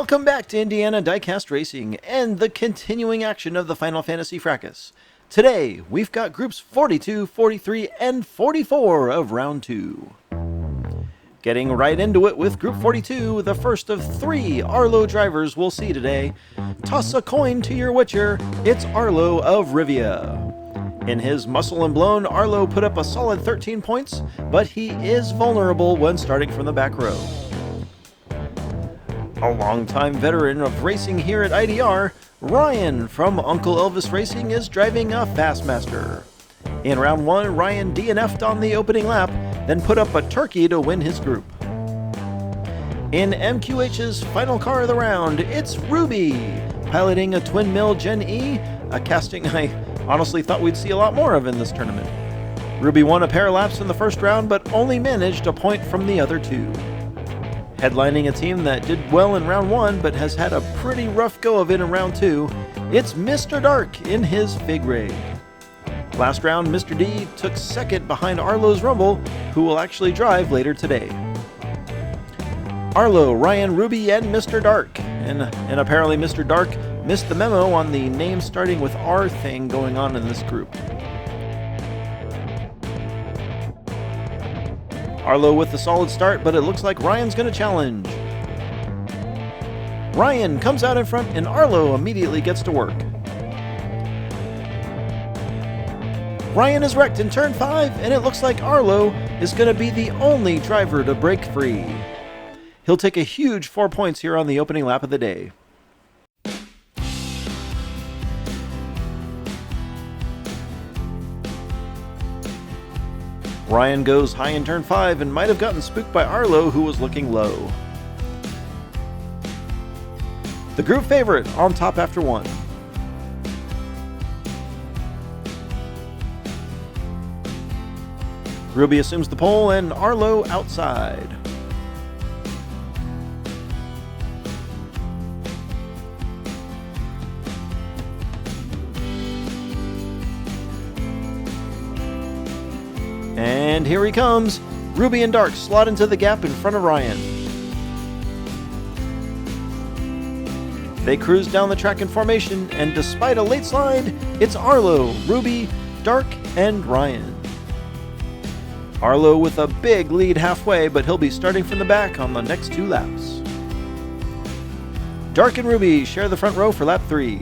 Welcome back to Indiana Diecast Racing and the continuing action of the Final Fantasy Fracas. Today, we've got groups 42, 43, and 44 of round 2. Getting right into it with group 42, the first of 3 Arlo drivers we'll see today. Toss a coin to your Witcher, it's Arlo of Rivia. In his Muscle and Blown, Arlo put up a solid 13 points, but he is vulnerable when starting from the back row. A longtime veteran of racing here at IDR, Ryan from Uncle Elvis Racing is driving a Fastmaster. In round 1, Ryan DNF'd on the opening lap, then put up a turkey to win his group. In MQH's final car of the round, it's Ruby, piloting a Twin Mill Gen E, a casting I honestly thought we'd see a lot more of in this tournament. Ruby won a pair of laps in the first round, but only managed a point from the other 2. Headlining a team that did well in round 1 but has had a pretty rough go of it in round 2, it's Mr. Dark in his Fig Rig. Last round, Mr. D took second behind Arlo's Rumble, who will actually drive later today. Arlo, Ryan, Ruby, and Mr. Dark. And apparently Mr. Dark missed the memo on the name starting with R thing going on in this group. Arlo with the solid start, but it looks like Ryan's going to challenge. Ryan comes out in front and Arlo immediately gets to work. Ryan is wrecked in turn 5, and it looks like Arlo is going to be the only driver to break free. He'll take a huge 4 points here on the opening lap of the day. Ryan goes high in turn 5 and might have gotten spooked by Arlo, who was looking low. The group favorite on top after 1. Ruby assumes the pole and Arlo outside. And here he comes! Ruby and Dark slot into the gap in front of Ryan. They cruise down the track in formation, and despite a late slide, it's Arlo, Ruby, Dark, and Ryan. Arlo with a big lead halfway, but he'll be starting from the back on the next 2 laps. Dark and Ruby share the front row for lap 3.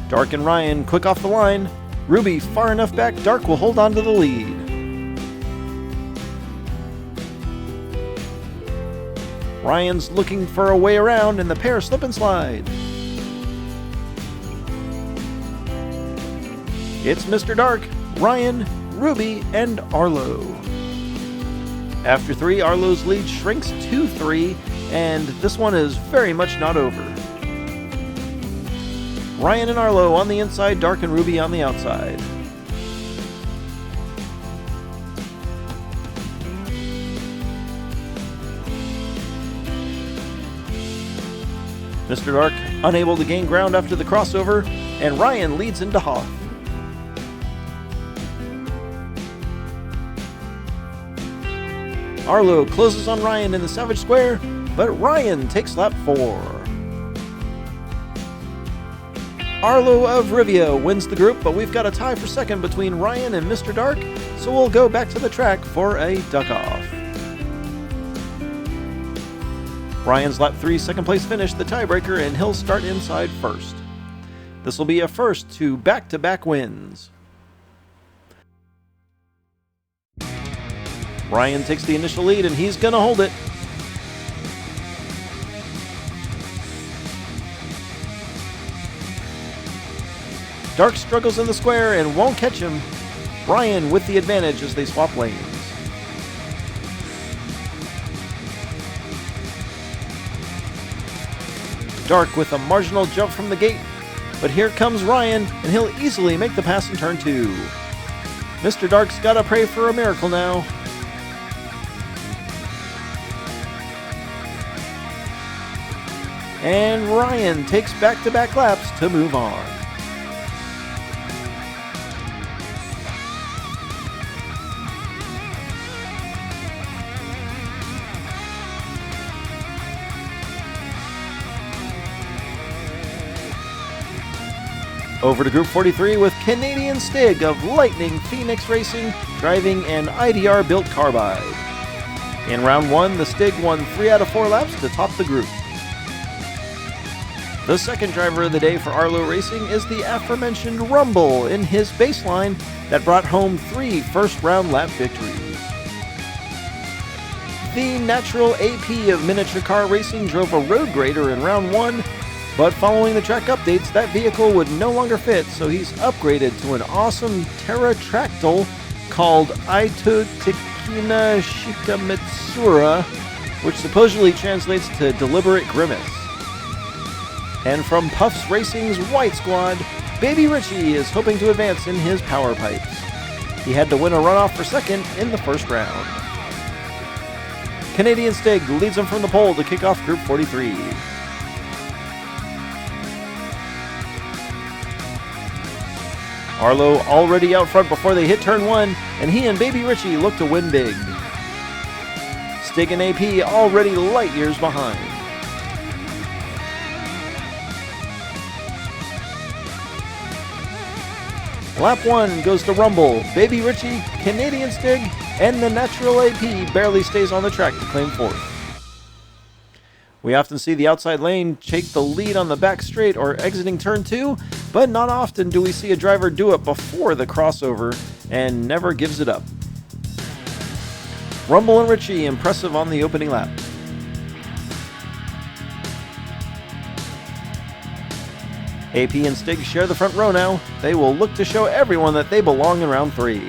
Dark and Ryan quick off the line. Ruby far enough back, Dark will hold on to the lead. Ryan's looking for a way around and the pair slip and slide. It's Mr. Dark, Ryan, Ruby, and Arlo. After 3, Arlo's lead shrinks to 3, and this one is very much not over. Ryan and Arlo on the inside, Dark and Ruby on the outside. Mr. Dark unable to gain ground after the crossover, and Ryan leads into Hoth. Arlo closes on Ryan in the Savage Square, but Ryan takes lap 4. Arlo of Rivia wins the group, but we've got a tie for second between Ryan and Mr. Dark, so we'll go back to the track for a duck-off. Ryan's lap 3 second place finish, the tiebreaker, and he'll start inside first. This will be a first to back-to-back wins. Ryan takes the initial lead, and he's going to hold it. Dark struggles in the square and won't catch him. Ryan with the advantage as they swap lanes. Dark with a marginal jump from the gate, but here comes Ryan, and he'll easily make the pass in turn 2. Mr. Dark's gotta pray for a miracle now. And Ryan takes back-to-back laps to move on. Over to Group 43 with Canadian Stig of Lightning Phoenix Racing driving an IDR-built carbide. In round 1, the Stig won 3 out of 4 laps to top the group. The second driver of the day for Arlo Racing is the aforementioned Rumble in his baseline that brought home 3 first-round lap victories. The natural AP of miniature car racing drove a road grader in round 1, but following the track updates, that vehicle would no longer fit, so he's upgraded to an awesome Terratractyl called Aito Tekina Shikamitsura, which supposedly translates to Deliberate Grimace. And from Puffs Racing's White Squad, Baby Richie is hoping to advance in his power pipes. He had to win a runoff for second in the first round. Canadian Stig leads him from the pole to kick off Group 43. Arlo already out front before they hit turn 1, and he and Baby Richie look to win big. Stig and AP already light years behind. Lap 1 goes to Rumble, Baby Richie, Canadian Stig, and the natural AP barely stays on the track to claim fourth. We often see the outside lane take the lead on the back straight or exiting turn 2, but not often do we see a driver do it before the crossover and never gives it up. Rumble and Richie impressive on the opening lap. AP and Stig share the front row now. They will look to show everyone that they belong in round 3.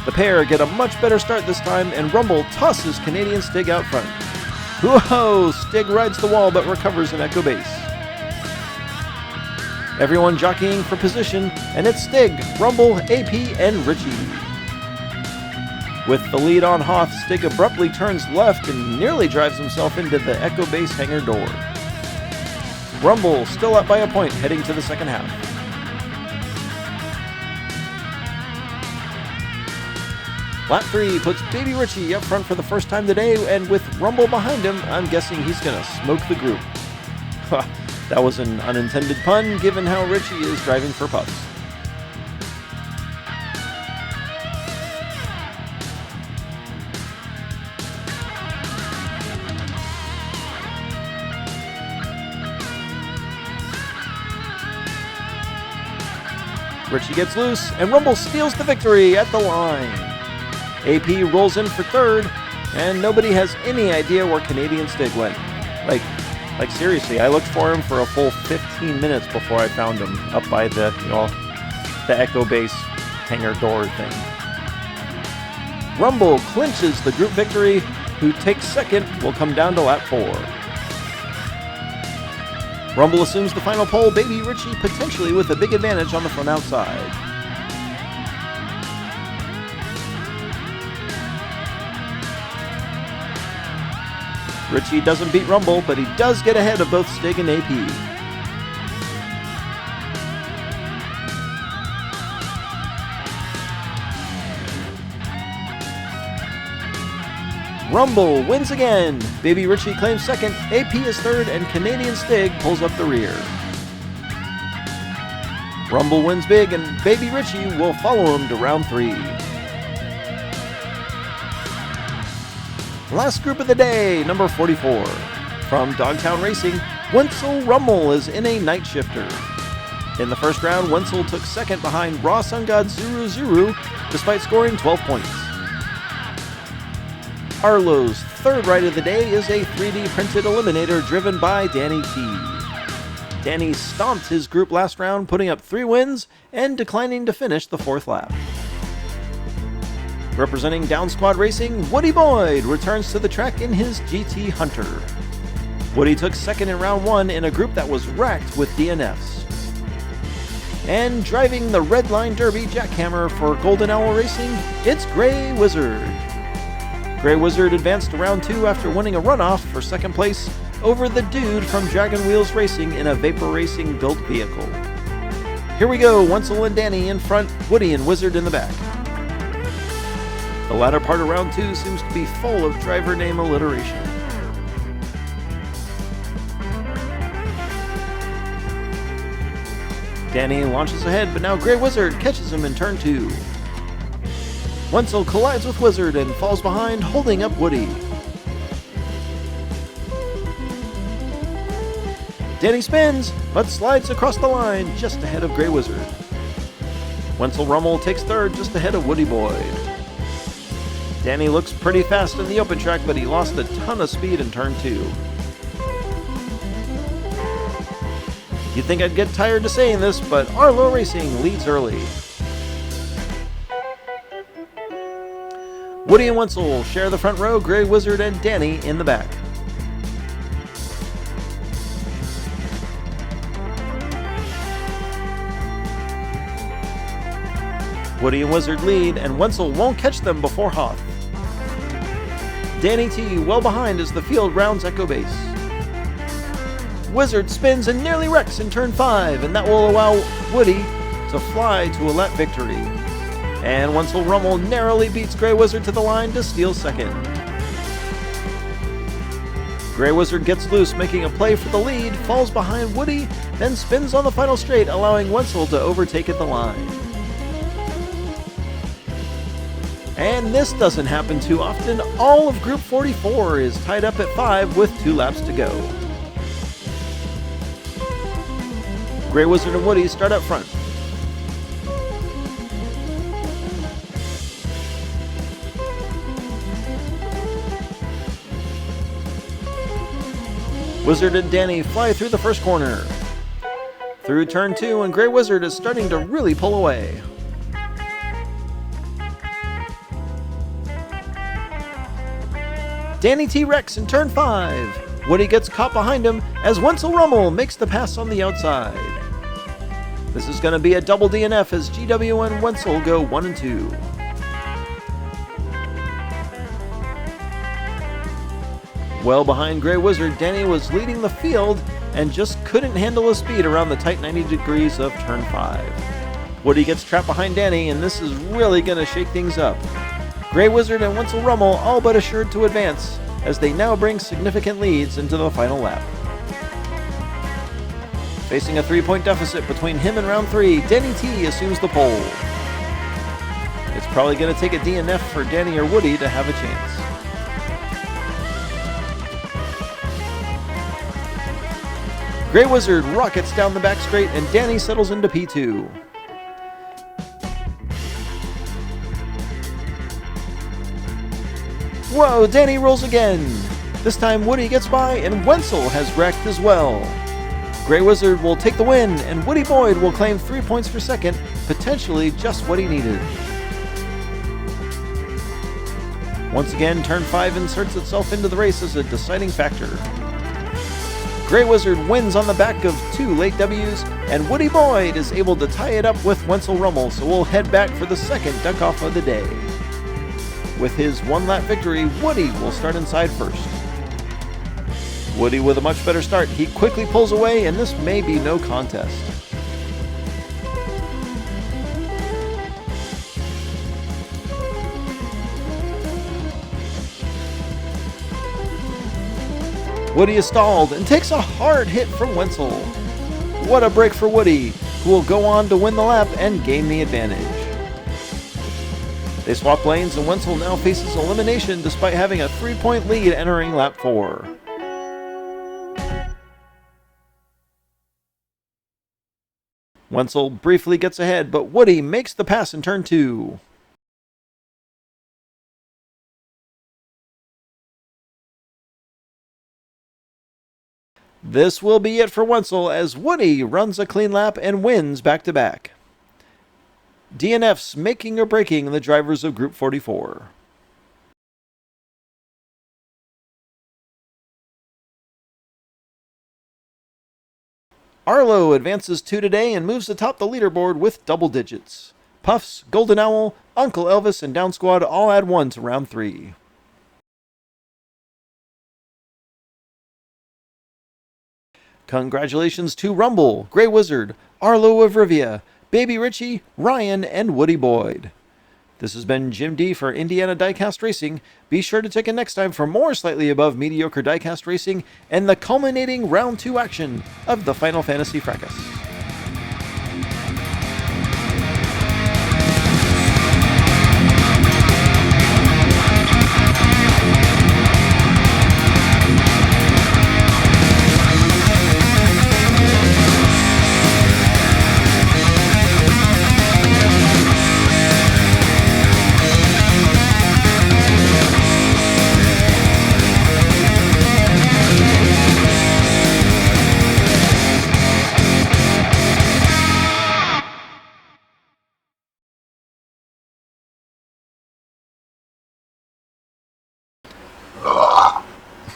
The pair get a much better start this time, and Rumble tosses Canadian Stig out front. Whoa! Stig rides the wall but recovers an echo base. Everyone jockeying for position, and it's Stig, Rumble, AP, and Richie. With the lead on Hoth, Stig abruptly turns left and nearly drives himself into the echo base hangar door. Rumble still up by a point heading to the second half. Lap 3 puts Baby Richie up front for the first time today, and with Rumble behind him, I'm guessing he's gonna smoke the group. That was an unintended pun, given how Richie is driving for Puffs. Richie gets loose, and Rumble steals the victory at the line. AP rolls in for third, and nobody has any idea where Canadian Stig went. Like seriously, I looked for him for a full 15 minutes before I found him up by the echo base hangar door thing. Rumble clinches the group victory. Who takes second will come down to lap 4. Rumble assumes the final pole, Baby Richie potentially with a big advantage on the front outside. Richie doesn't beat Rumble, but he does get ahead of both Stig and AP. Rumble wins again. Baby Richie claims second, AP is third, and Canadian Stig pulls up the rear. Rumble wins big, and Baby Richie will follow him to round 3. Last group of the day, number 44. From Dogtown Racing, Wenzel Rummel is in a night shifter. In the first round, Wenzel took second behind Raw Sun God Zuru despite scoring 12 points. Arlo's third ride of the day is a 3D printed eliminator driven by Danny T. Danny stomped his group last round, putting up 3 wins and declining to finish the 4th lap. Representing Down Squad Racing, Woody Boyd returns to the track in his GT Hunter. Woody took second in round 1 in a group that was racked with DNFs. And driving the Red Line Derby jackhammer for Golden Owl Racing, it's Grey Wizard. Grey Wizard advanced to round 2 after winning a runoff for second place over the dude from Dragon Wheels Racing in a Vapor Racing built vehicle. Here we go, Wenzel and Danny in front, Woody and Wizard in the back. The latter part of round 2 seems to be full of driver name alliteration. Danny launches ahead, but now Grey Wizard catches him in turn 2. Wenzel collides with Wizard and falls behind, holding up Woody. Danny spins, but slides across the line just ahead of Grey Wizard. Wenzel Rummel takes third just ahead of Woody Boyd. Danny looks pretty fast in the open track, but he lost a ton of speed in turn 2. You'd think I'd get tired of saying this, but Arlo Racing leads early. Woody and Wenzel share the front row, Grey Wizard and Danny in the back. Woody and Wizard lead, and Wenzel won't catch them before Hoth. Danny T well behind as the field rounds Echo Base. Wizard spins and nearly wrecks in turn 5, and that will allow Woody to fly to a lap victory. And Wenzel Rummel narrowly beats Grey Wizard to the line to steal second. Grey Wizard gets loose, making a play for the lead, falls behind Woody, then spins on the final straight, allowing Wenzel to overtake at the line. And this doesn't happen too often. All of Group 44 is tied up at 5 with 2 laps to go. Grey Wizard and Woody start up front. Wizard and Danny fly through the first corner. Through turn 2, and Grey Wizard is starting to really pull away. Danny T wrecks in turn 5. Woody gets caught behind him as Wenzel Rummel makes the pass on the outside. This is going to be a double DNF as GW and Wenzel go 1 and 2. Well behind Grey Wizard, Danny was leading the field and just couldn't handle the speed around the tight 90 degrees of turn 5. Woody gets trapped behind Danny, and this is really going to shake things up. Grey Wizard and Wenzel Rummel all but assured to advance, as they now bring significant leads into the final lap. Facing a 3-point deficit between him and round 3, Danny T assumes the pole. It's probably going to take a DNF for Danny or Woody to have a chance. Grey Wizard rockets down the back straight, and Danny settles into P2. Whoa, Danny rolls again! This time Woody gets by, and Wenzel has wrecked as well. Grey Wizard will take the win, and Woody Boyd will claim 3 points for second, potentially just what he needed. Once again, turn 5 inserts itself into the race as a deciding factor. Grey Wizard wins on the back of 2 late W's, and Woody Boyd is able to tie it up with Wenzel Rummel, so we'll head back for the second duck-off of the day. With his 1-lap victory, Woody will start inside first. Woody with a much better start, he quickly pulls away, and this may be no contest. Woody is stalled and takes a hard hit from Wenzel. What a break for Woody, who will go on to win the lap and gain the advantage. They swap lanes, and Wenzel now faces elimination despite having a 3-point lead entering lap 4. Wenzel briefly gets ahead, but Woody makes the pass in turn 2. This will be it for Wenzel as Woody runs a clean lap and wins back-to-back. DNFs making or breaking the drivers of Group 44. Arlo advances 2 today and moves atop the leaderboard with double digits. Puffs, Golden Owl, Uncle Elvis, and Down Squad all add 1 to round 3. Congratulations to Rumble, Grey Wizard, Arlo of Rivia, Baby Richie, Ryan, and Woody Boyd. This has been Jim D for Indiana Diecast Racing. Be sure to check in next time for more slightly above mediocre diecast racing and the culminating round 2 action of the Final Fantasy Fracas.